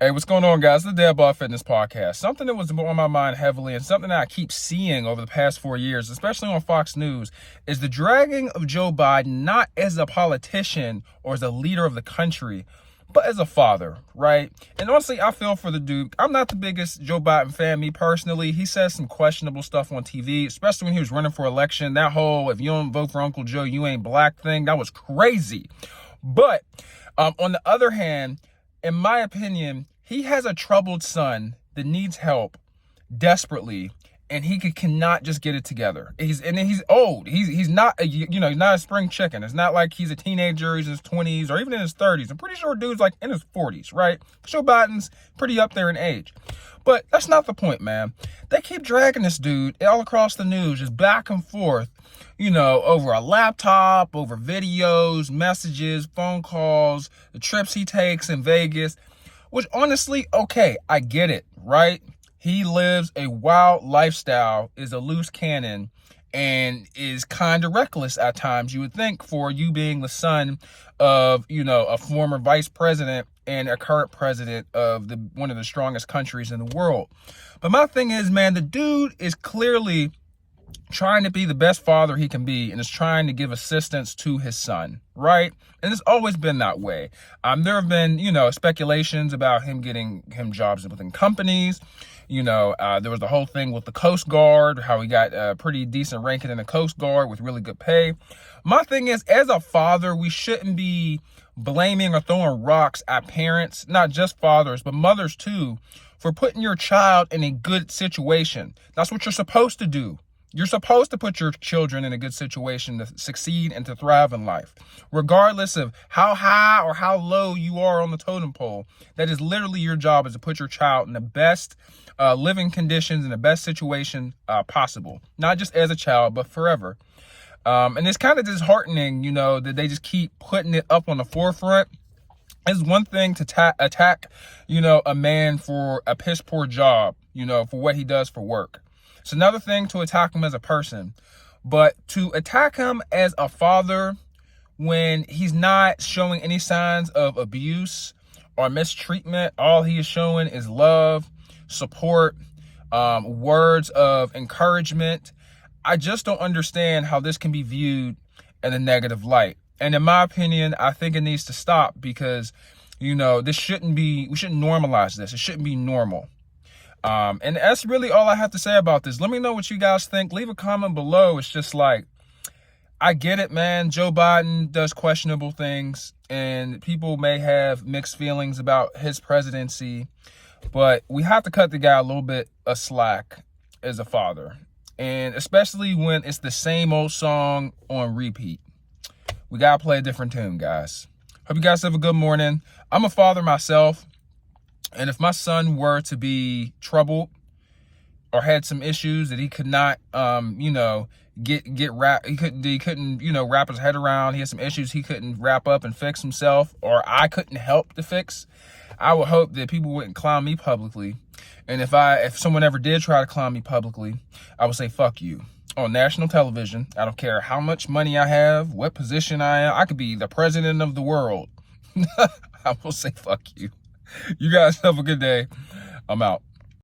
Hey, what's going on, guys? The Dead Ball Fitness Podcast. Something that was on my mind heavily and something that I keep seeing over the past 4 years, especially on Fox News, is the dragging of Joe Biden not as a politician or as a leader of the country, but as a father, right? And honestly, I feel for the dude. I'm not the biggest Joe Biden fan, me personally. He says some questionable stuff on TV, especially when he was running for election. That whole, if you don't vote for Uncle Joe, you ain't black thing, that was crazy. But on the other hand, in my opinion, he has a troubled son that needs help desperately, and he cannot just get it together. He's old. He's not he's not a spring chicken. It's not like he's a teenager. He's in his 20s or even in his 30s. I'm pretty sure dude's like in his 40s, right? Joe Biden's pretty up there in age. But that's not the point, man. They keep dragging this dude all across the news, just back and forth, over a laptop, over videos, messages, phone calls, the trips he takes in Vegas, which honestly, okay, I get it, right? He lives a wild lifestyle, is a loose cannon, and is kind of reckless at times, you would think, for you being the son of, a former vice president and a current president of one of the strongest countries in the world. But my thing is, man, the dude is clearly trying to be the best father he can be and is trying to give assistance to his son, right? And it's always been that way. There have been, speculations about him getting jobs within companies. There was the whole thing with the Coast Guard, how he got a pretty decent ranking in the Coast Guard with really good pay. My thing is, as a father, we shouldn't be blaming or throwing rocks at parents, not just fathers, but mothers too, for putting your child in a good situation. That's what you're supposed to do. You're supposed to put your children in a good situation to succeed and to thrive in life, regardless of how high or how low you are on the totem pole. That is literally your job, is to put your child in the best living conditions, in the best situation possible, not just as a child, but forever. And it's kind of disheartening, that they just keep putting it up on the forefront. It's one thing to attack, a man for a piss poor job, for what he does for work. It's another thing to attack him as a person, but to attack him as a father when he's not showing any signs of abuse or mistreatment, all he is showing is love, support, words of encouragement. I just don't understand how this can be viewed in a negative light. And in my opinion, I think it needs to stop because, we shouldn't normalize this. It shouldn't be normal. And that's really all I have to say about this. Let me know what you guys think. Leave a comment below. It's just like, I get it, man. Joe Biden does questionable things and people may have mixed feelings about his presidency, but we have to cut the guy a little bit of slack as a father. And especially when it's the same old song on repeat. We got to play a different tune, guys. Hope you guys have a good morning. I'm a father myself. And if my son were to be troubled or had some issues that he could not, he couldn't, wrap his head around. He had some issues he couldn't wrap up and fix himself, or I couldn't help to fix. I would hope that people wouldn't clown me publicly. And if someone ever did try to clown me publicly, I would say, fuck you. On national television, I don't care how much money I have, what position I am. I could be the president of the world. I will say, fuck you. You guys have a good day. I'm out.